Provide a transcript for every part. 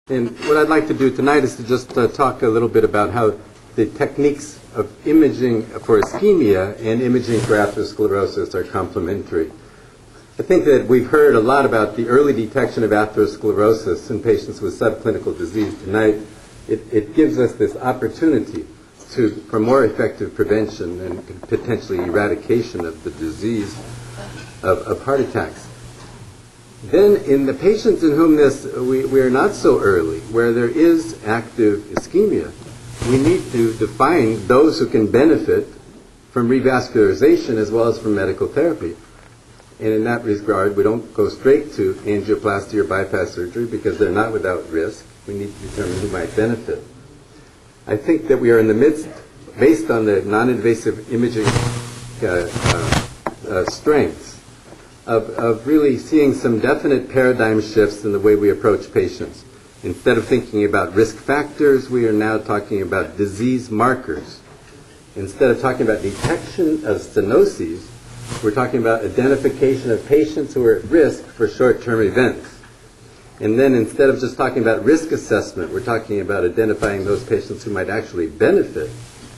And what I'd like to do tonight is to just talk a little bit about how the techniques of imaging for ischemia and imaging for atherosclerosis are complementary. I think that we've heard a lot about the early detection of atherosclerosis in patients with subclinical disease tonight. It gives us this opportunity for more effective prevention and potentially eradication of the disease of heart attacks. Then in the patients in whom we are not so early, where there is active ischemia, we need to define those who can benefit from revascularization as well as from medical therapy. And in that regard, we don't go straight to angioplasty or bypass surgery because they're not without risk. We need to determine who might benefit. I think that we are in the midst, based on the non-invasive imaging strengths, of really seeing some definite paradigm shifts in the way we approach patients. Instead of thinking about risk factors, we are now talking about disease markers. Instead of talking about detection of stenoses, we're talking about identification of patients who are at risk for short-term events. And then instead of just talking about risk assessment, we're talking about identifying those patients who might actually benefit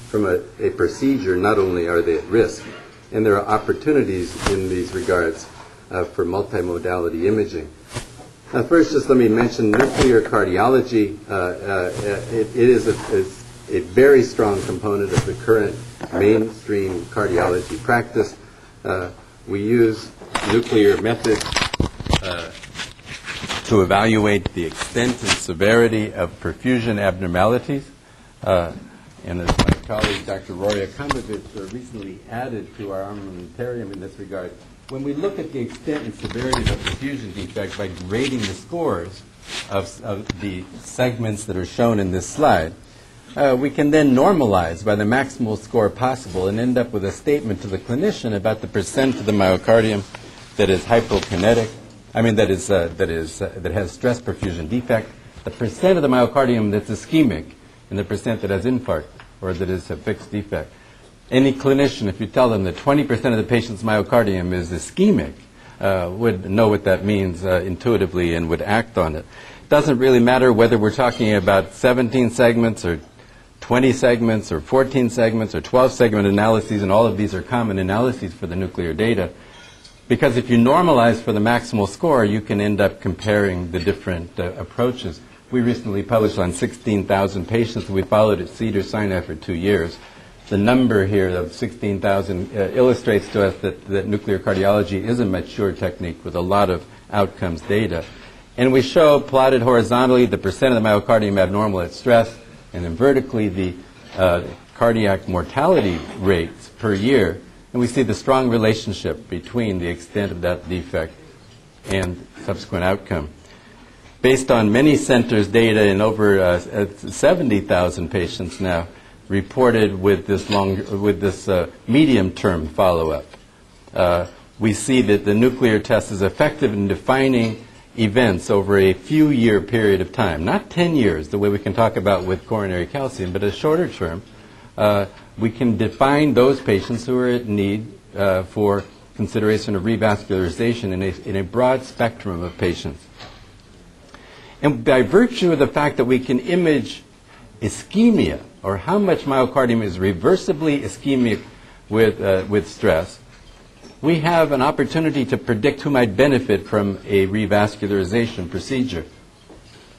from a procedure. Not only are they at risk, and there are opportunities in these regards for multimodality imaging. First, just let me mention nuclear cardiology. It is a very strong component of the current mainstream cardiology practice. We use nuclear methods to evaluate the extent and severity of perfusion abnormalities. And as my colleague, Dr. Rory Akamovich, recently added to our armamentarium in this regard, when we look at the extent and severity of a perfusion defect by grading the scores of the segments that are shown in this slide, we can then normalize by the maximal score possible and end up with a statement to the clinician about the percent of the myocardium that is hypokinetic, that has stress perfusion defect, the percent of the myocardium that's ischemic, and the percent that has infarct or that is a fixed defect. Any clinician, if you tell them that 20% of the patient's myocardium is ischemic, would know what that means intuitively and would act on it. It doesn't really matter whether we're talking about 17 segments or 20 segments or 14 segments or 12 segment analyses, and all of these are common analyses for the nuclear data, because if you normalize for the maximal score, you can end up comparing the different approaches. We recently published on 16,000 patients that we followed at Cedars-Sinai for 2 years. The number here of 16,000 illustrates to us that nuclear cardiology is a mature technique with a lot of outcomes data. And we show, plotted horizontally, the percent of the myocardium abnormal at stress, and then vertically the cardiac mortality rates per year. And we see the strong relationship between the extent of that defect and subsequent outcome. Based on many centers' data in over 70,000 patients now, reported with this medium-term follow-up. We see that the nuclear test is effective in defining events over a few-year period of time. Not 10 years, the way we can talk about with coronary calcium, but a shorter term. We can define those patients who are at need for consideration of revascularization in a broad spectrum of patients. And by virtue of the fact that we can image ischemia, or how much myocardium is reversibly ischemic with stress, we have an opportunity to predict who might benefit from a revascularization procedure.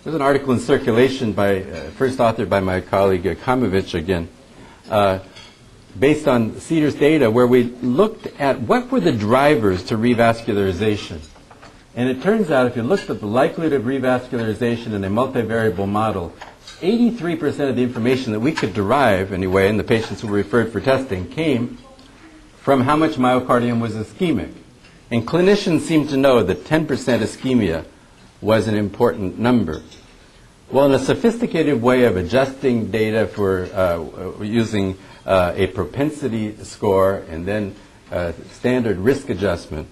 There's an article in circulation first authored by my colleague Akamovich again, based on Cedars data, where we looked at what were the drivers to revascularization. And it turns out, if you looked at the likelihood of revascularization in a multivariable model, 83% of the information that we could derive, anyway, in the patients who were referred for testing came from how much myocardium was ischemic. And clinicians seemed to know that 10% ischemia was an important number. Well, in a sophisticated way of adjusting data for using a propensity score and then standard risk adjustment,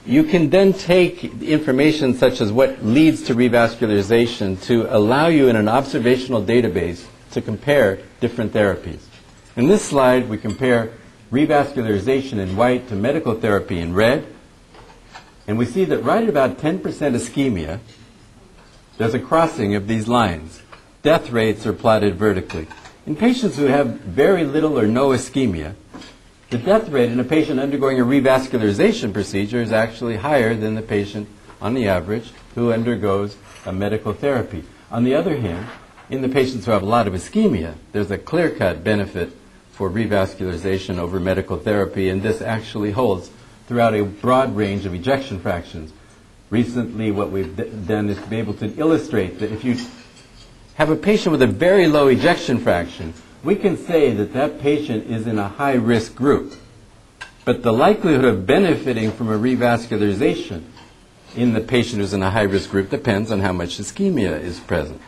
you can then take information such as what leads to revascularization to allow you in an observational database to compare different therapies. In this slide, we compare revascularization in white to medical therapy in red, and we see that right at about 10% ischemia, there's a crossing of these lines. Death rates are plotted vertically. In patients who have very little or no ischemia, the death rate in a patient undergoing a revascularization procedure is actually higher than the patient, on the average, who undergoes a medical therapy. On the other hand, in the patients who have a lot of ischemia, there's a clear-cut benefit for revascularization over medical therapy, and this actually holds throughout a broad range of ejection fractions. Recently, what we've done is to be able to illustrate that if you have a patient with a very low ejection fraction, we can say that that patient is in a high-risk group. But the likelihood of benefiting from a revascularization in the patient who's in a high-risk group depends on how much ischemia is present.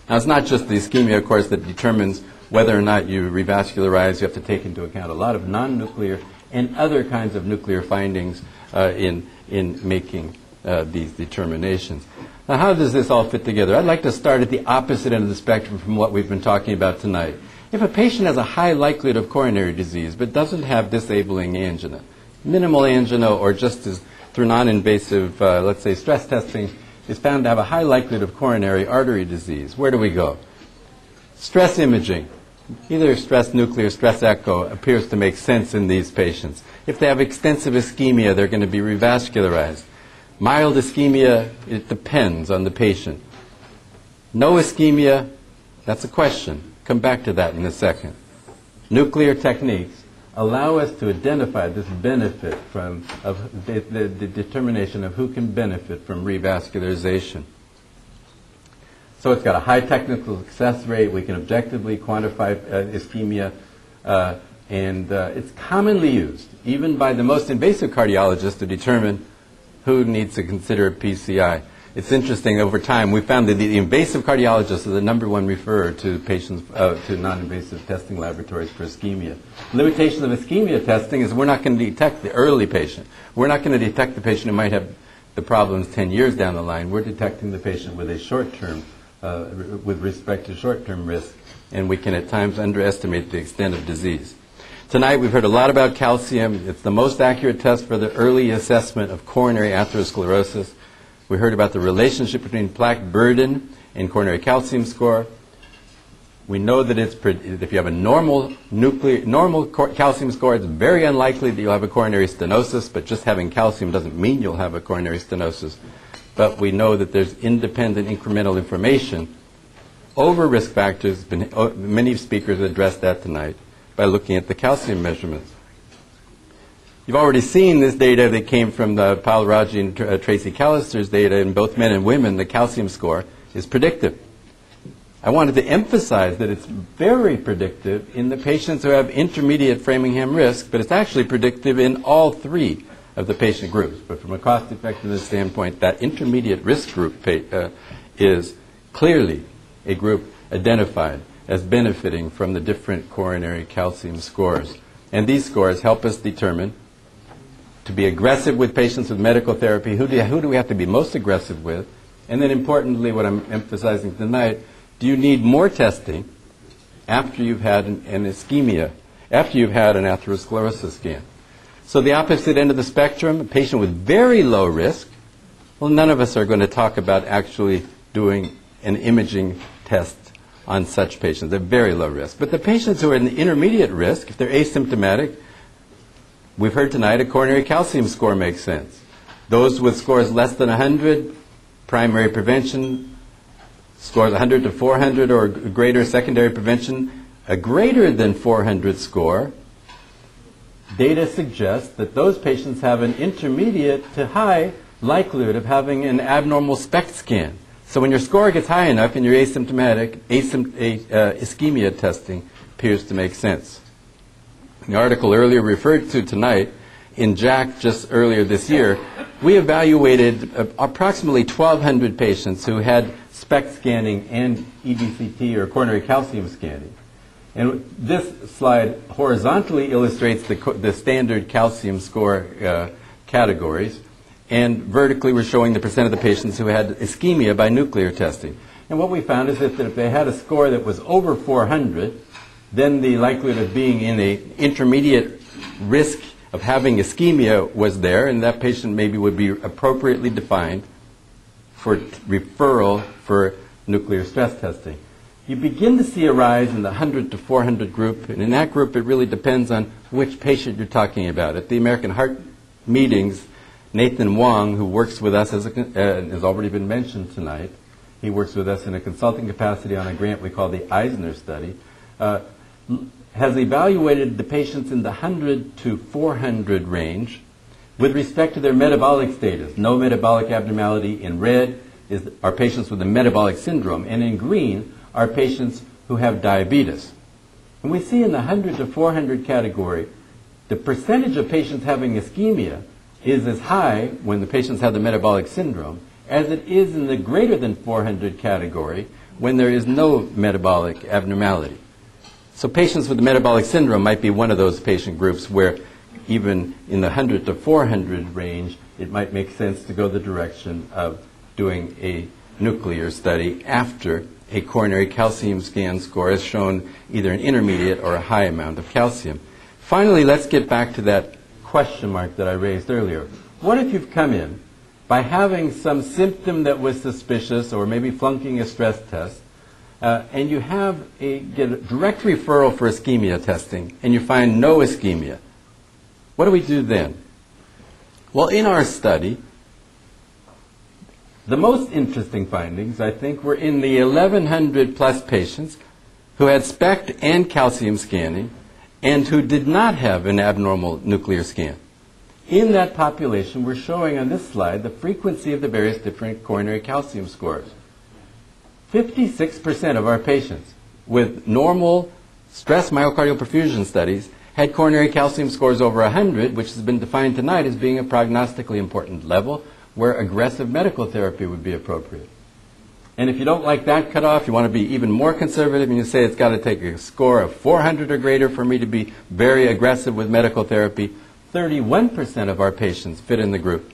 Now, it's not just the ischemia, of course, that determines whether or not you revascularize. You have to take into account a lot of non-nuclear and other kinds of nuclear findings in making these determinations. Now, how does this all fit together? I'd like to start at the opposite end of the spectrum from what we've been talking about tonight. If a patient has a high likelihood of coronary disease but doesn't have disabling angina, minimal angina, or just as through non-invasive, let's say, stress testing, is found to have a high likelihood of coronary artery disease, where do we go? Stress imaging, either stress nuclear, stress echo, appears to make sense in these patients. If they have extensive ischemia, they're going to be revascularized. Mild ischemia, it depends on the patient. No ischemia, that's a question. Come back to that in a second. Nuclear techniques allow us to identify this benefit from the determination of who can benefit from revascularization. So it's got a high technical success rate. We can objectively quantify ischemia, and it's commonly used, even by the most invasive cardiologists, to determine who needs to consider a PCI. It's interesting, over time, we found that the invasive cardiologists are the number one referrer to patients, to non-invasive testing laboratories for ischemia. Limitation of ischemia testing is we're not going to detect the early patient. We're not going to detect the patient who might have the problems 10 years down the line. We're detecting the patient with a short-term, with respect to short-term risk, and we can at times underestimate the extent of disease. Tonight we've heard a lot about calcium. It's the most accurate test for the early assessment of coronary atherosclerosis. We heard about the relationship between plaque burden and coronary calcium score. We know that if you have a normal calcium score, it's very unlikely that you'll have a coronary stenosis, but just having calcium doesn't mean you'll have a coronary stenosis. But we know that there's independent incremental information over risk factors. Many speakers addressed that tonight by looking at the calcium measurements. You've already seen this data that came from the Paul Raji and Tracy Callister's data. In both men and women, the calcium score is predictive. I wanted to emphasize that it's very predictive in the patients who have intermediate Framingham risk, but it's actually predictive in all three of the patient groups. But from a cost-effectiveness standpoint, that intermediate risk group is clearly a group identified as benefiting from the different coronary calcium scores. And these scores help us determine to be aggressive with patients with medical therapy. Who do we have to be most aggressive with? And then importantly, what I'm emphasizing tonight, do you need more testing after you've had an ischemia, after you've had an atherosclerosis scan? So the opposite end of the spectrum, a patient with very low risk, well, none of us are going to talk about actually doing an imaging test on such patients. They're very low risk. But the patients who are in the intermediate risk, if they're asymptomatic, we've heard tonight a coronary calcium score makes sense. Those with scores less than 100, primary prevention, scores 100 to 400 or greater, secondary prevention, a greater than 400 score, data suggests that those patients have an intermediate to high likelihood of having an abnormal SPECT scan. So when your score gets high enough and you're asymptomatic, ischemia testing appears to make sense. The article earlier referred to tonight in JACC just earlier this year, we evaluated approximately 1,200 patients who had SPECT scanning and EBCT or coronary calcium scanning. And this slide horizontally illustrates the standard calcium score categories, and vertically we're showing the percent of the patients who had ischemia by nuclear testing. And what we found is that if they had a score that was over 400, then the likelihood of being in an intermediate risk of having ischemia was there, and that patient maybe would be appropriately defined for referral for nuclear stress testing. You begin to see a rise in the 100 to 400 group, and in that group it really depends on which patient you're talking about. At the American Heart meetings, Nathan Wong, who works with us, has already been mentioned tonight, he works with us in a consulting capacity on a grant we call the Eisner study, has evaluated the patients in the 100 to 400 range with respect to their metabolic status. No metabolic abnormality. In red are patients with a metabolic syndrome, and in green are patients who have diabetes. And we see in the 100 to 400 category, the percentage of patients having ischemia is as high when the patients have the metabolic syndrome as it is in the greater than 400 category when there is no metabolic abnormality. So patients with the metabolic syndrome might be one of those patient groups where even in the 100 to 400 range, it might make sense to go the direction of doing a nuclear study after a coronary calcium scan score has shown either an intermediate or a high amount of calcium. Finally, let's get back to that question mark that I raised earlier. What if you've come in by having some symptom that was suspicious or maybe flunking a stress test, and you get a direct referral for ischemia testing, and you find no ischemia? What do we do then? Well, in our study, the most interesting findings, I think, were in the 1,100 plus patients who had SPECT and calcium scanning and who did not have an abnormal nuclear scan. In that population, we're showing on this slide the frequency of the various different coronary calcium scores. 56% of our patients with normal stress myocardial perfusion studies had coronary calcium scores over 100, which has been defined tonight as being a prognostically important level where aggressive medical therapy would be appropriate. And if you don't like that cutoff, you want to be even more conservative and you say it's got to take a score of 400 or greater for me to be very aggressive with medical therapy, 31% of our patients fit in the group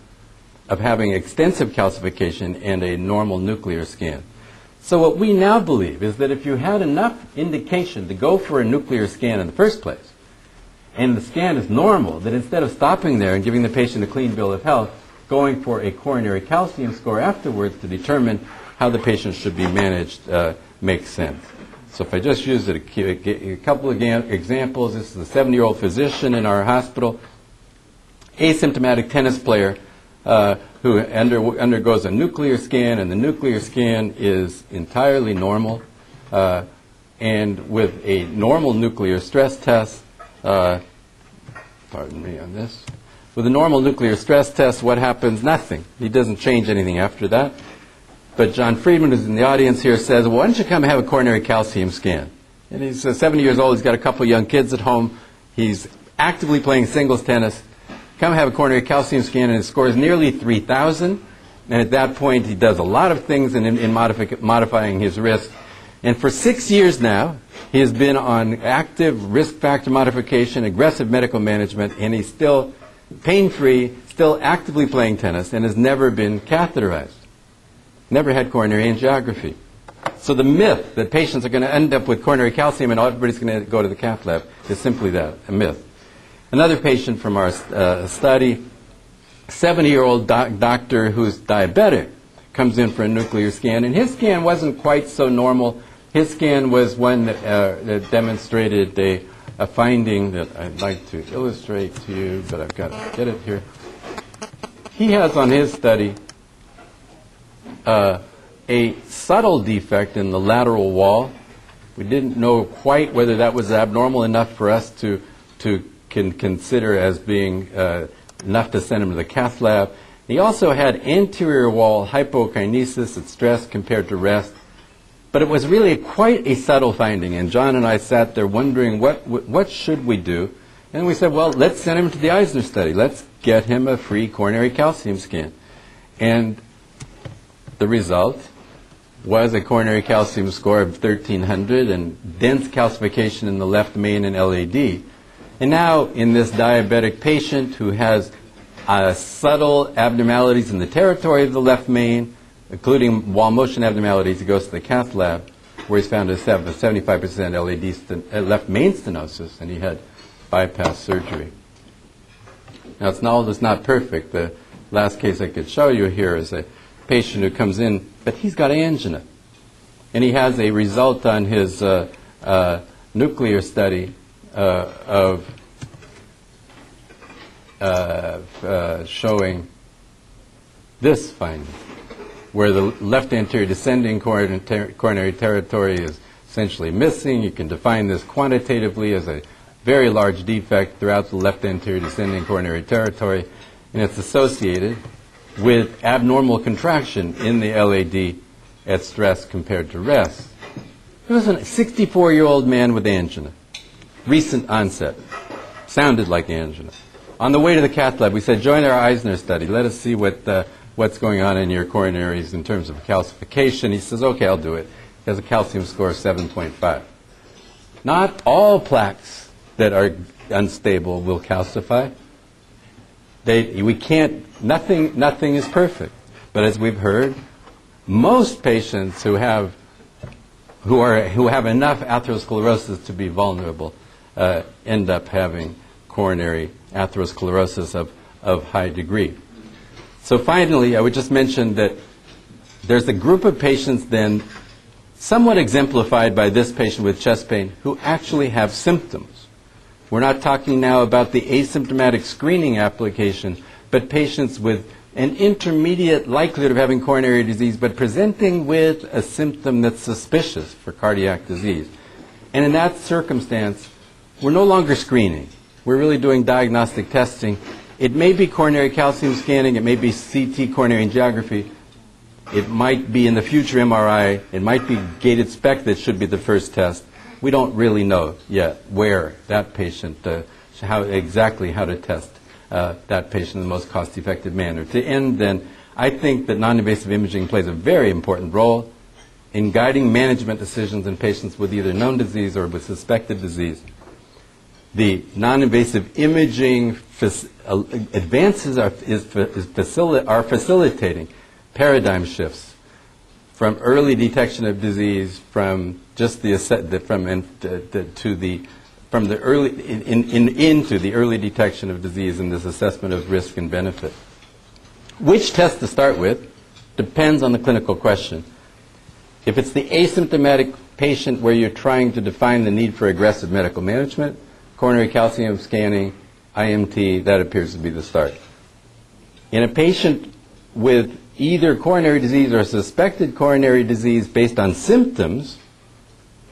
of having extensive calcification and a normal nuclear scan. So what we now believe is that if you had enough indication to go for a nuclear scan in the first place, and the scan is normal, that instead of stopping there and giving the patient a clean bill of health, going for a coronary calcium score afterwards to determine how the patient should be managed makes sense. So if I just use a couple of examples, this is a 70-year-old physician in our hospital, asymptomatic tennis player who undergoes a nuclear scan, and the nuclear scan is entirely normal, and with a normal nuclear stress test, pardon me on this, with a normal nuclear stress test, what happens? Nothing. He doesn't change anything after that. But John Friedman, who's in the audience here, says, well, why don't you come have a coronary calcium scan? And he's 70 years old. He's got a couple of young kids at home. He's actively playing singles tennis. Come have a coronary calcium scan, and his score is nearly 3,000. And at that point, he does a lot of things in modifying his risk. And for 6 years now, he has been on active risk factor modification, aggressive medical management, and he's still pain-free, still actively playing tennis, and has never been catheterized. Never had coronary angiography. So the myth that patients are going to end up with coronary calcium and everybody's going to go to the cath lab is simply that, a myth. Another patient from our study, 70-year-old doctor who's diabetic, comes in for a nuclear scan, and his scan wasn't quite so normal. His scan was one that demonstrated a finding that I'd like to illustrate to you, but I've got to get it here. He has on his study a subtle defect in the lateral wall. We didn't know quite whether that was abnormal enough for us to consider as being enough to send him to the cath lab. He also had anterior wall hypokinesis at stress compared to rest. But it was really quite a subtle finding, and John and I sat there wondering what should we do. And we said, well, let's send him to the Eisner study. Let's get him a free coronary calcium scan. And the result was a coronary calcium score of 1,300 and dense calcification in the left main and LAD. And now in this diabetic patient who has subtle abnormalities in the territory of the left main, including wall motion abnormalities, he goes to the cath lab where he's found to have a 75% left main stenosis, and he had bypass surgery. Now, all this not perfect. The last case I could show you here is a patient who comes in, but he's got angina. And he has a result on his nuclear study showing this finding, where the left anterior descending coronary territory is essentially missing. You can define this quantitatively as a very large defect throughout the left anterior descending coronary territory, and it's associated with abnormal contraction in the LAD at stress compared to rest. It was a 64-year-old man with angina, recent onset, sounded like angina. On the way to the cath lab, we said, join our Eisner study. Let us see what's going on in your coronaries in terms of calcification. He says, okay, I'll do it. He has a calcium score of 7.5. Not all plaques that are unstable will calcify. Nothing is perfect. But as we've heard, most patients who have enough atherosclerosis to be vulnerable end up having coronary atherosclerosis of high degree. So finally, I would just mention that there's a group of patients then, somewhat exemplified by this patient with chest pain, who actually have symptoms. We're not talking now about the asymptomatic screening application, but patients with an intermediate likelihood of having coronary disease, but presenting with a symptom that's suspicious for cardiac disease. And in that circumstance, we're no longer screening. We're really doing diagnostic testing. It may be coronary calcium scanning. It may be CT coronary angiography. It might be in the future MRI. It might be gated SPECT that should be the first test. We don't really know yet where that patient, how to test that patient in the most cost-effective manner. To end, then, I think that non-invasive imaging plays a very important role in guiding management decisions in patients with either known disease or with suspected disease. The non-invasive imaging advances are facilitating paradigm shifts from early detection of disease, from just into the early detection of disease and this assessment of risk and benefit. Which test to start with depends on the clinical question. If it's the asymptomatic patient where you're trying to define the need for aggressive medical management, coronary calcium scanning, IMT, that appears to be the start. In a patient with either coronary disease or suspected coronary disease based on symptoms,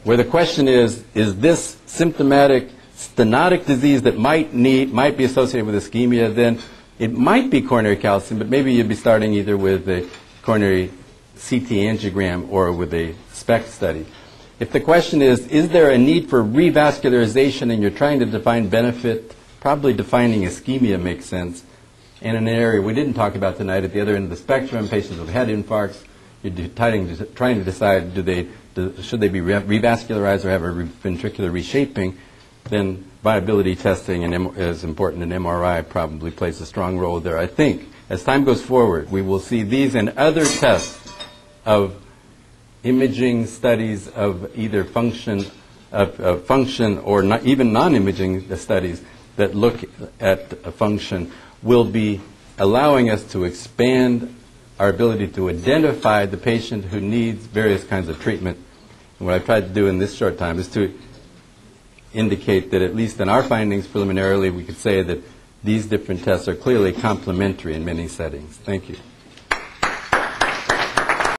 where the question is this symptomatic stenotic disease that might be associated with ischemia, then it might be coronary calcium, but maybe you'd be starting either with a coronary CT angiogram or with a SPECT study. If the question is there a need for revascularization and you're trying to define benefit, probably defining ischemia makes sense. And in an area we didn't talk about tonight, at the other end of the spectrum, patients with head infarcts, you're trying to decide should they be revascularized or have a ventricular reshaping, then viability testing is important, and MRI probably plays a strong role there. I think as time goes forward, we will see these and other tests of imaging studies of either function or not, even non-imaging studies that look at a function will be allowing us to expand our ability to identify the patient who needs various kinds of treatment. And what I've tried to do in this short time is to indicate that at least in our findings preliminarily we could say that these different tests are clearly complementary in many settings. Thank you.